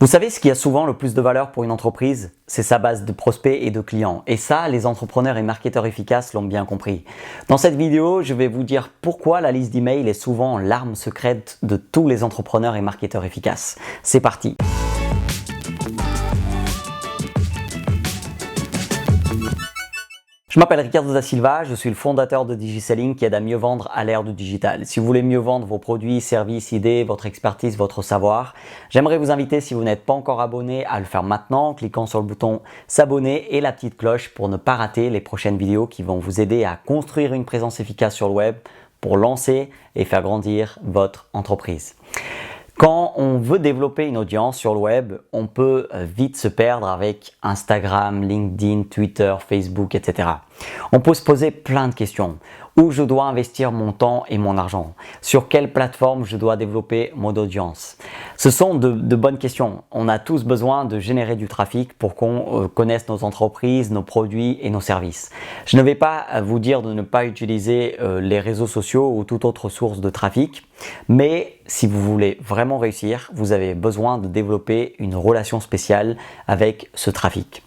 Vous savez ce qui a souvent le plus de valeur pour une entreprise? C'est sa base de prospects et de clients. Et ça, les entrepreneurs et marketeurs efficaces l'ont bien compris. Dans cette vidéo, je vais vous dire pourquoi la liste d'emails est souvent l'arme secrète de tous les entrepreneurs et marketeurs efficaces. C'est parti! Je m'appelle Ricardo da Silva, je suis le fondateur de DigiSelling qui aide à mieux vendre à l'ère du digital. Si vous voulez mieux vendre vos produits, services, idées, votre expertise, votre savoir, j'aimerais vous inviter, si vous n'êtes pas encore abonné, à le faire maintenant en cliquant sur le bouton s'abonner et la petite cloche pour ne pas rater les prochaines vidéos qui vont vous aider à construire une présence efficace sur le web pour lancer et faire grandir votre entreprise. Quand on veut développer une audience sur le web, on peut vite se perdre avec Instagram, LinkedIn, Twitter, Facebook, etc. On peut se poser plein de questions. Où je dois investir mon temps et mon argent? Sur quelle plateforme je dois développer mon audience? Ce sont de bonnes questions. On a tous besoin de générer du trafic pour qu'on connaisse nos entreprises, nos produits et nos services. Je ne vais pas vous dire de ne pas utiliser les réseaux sociaux ou toute autre source de trafic, mais si vous voulez vraiment réussir, vous avez besoin de développer une relation spéciale avec ce trafic.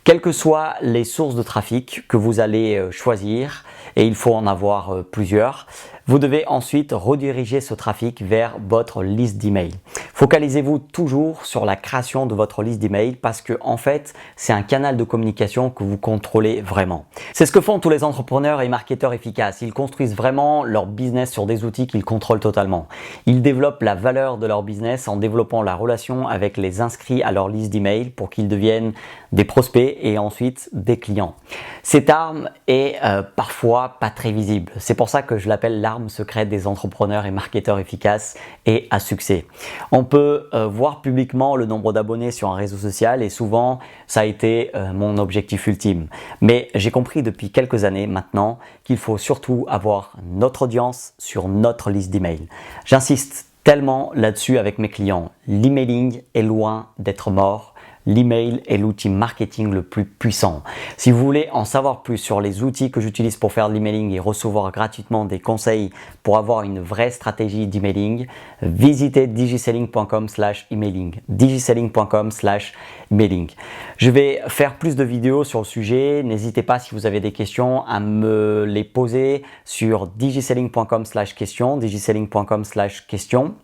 Quelles que soient les sources de trafic que vous allez choisir, et il faut en avoir plusieurs, vous devez ensuite rediriger ce trafic vers votre liste d'emails. Focalisez-vous toujours sur la création de votre liste d'emails parce que en fait, c'est un canal de communication que vous contrôlez vraiment. C'est ce que font tous les entrepreneurs et marketeurs efficaces. Ils construisent vraiment leur business sur des outils qu'ils contrôlent totalement. Ils développent la valeur de leur business en développant la relation avec les inscrits à leur liste d'emails pour qu'ils deviennent des prospects et ensuite des clients. Cette arme est parfois pas très visible. C'est pour ça que je l'appelle l'arme secrète des entrepreneurs et marketeurs efficaces et à succès. On peut voir publiquement le nombre d'abonnés sur un réseau social et souvent ça a été mon objectif ultime. Mais j'ai compris depuis quelques années maintenant qu'il faut surtout avoir notre audience sur notre liste d'emails. J'insiste tellement là-dessus avec mes clients. L'emailing est loin d'être mort. L'email est l'outil marketing le plus puissant. Si vous voulez en savoir plus sur les outils que j'utilise pour faire de l'emailing et recevoir gratuitement des conseils pour avoir une vraie stratégie d'emailing, visitez digiselling.com/emailing. digiselling.com/emailing. Je vais faire plus de vidéos sur le sujet. N'hésitez pas, si vous avez des questions, à me les poser sur digiselling.com/questions, digiselling.com/questions.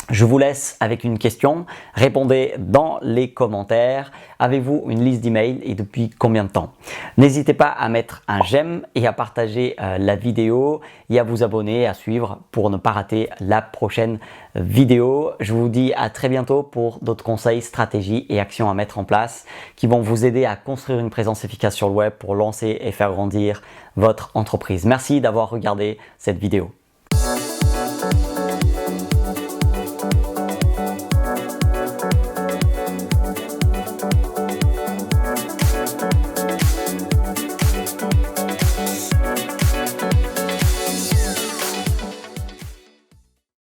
Je vous laisse avec une question. Répondez dans les commentaires. Avez-vous une liste d'emails et depuis combien de temps? N'hésitez pas à mettre un j'aime et à partager la vidéo et à vous abonner, à suivre pour ne pas rater la prochaine vidéo. Je vous dis à très bientôt pour d'autres conseils, stratégies et actions à mettre en place qui vont vous aider à construire une présence efficace sur le web pour lancer et faire grandir votre entreprise. Merci d'avoir regardé cette vidéo.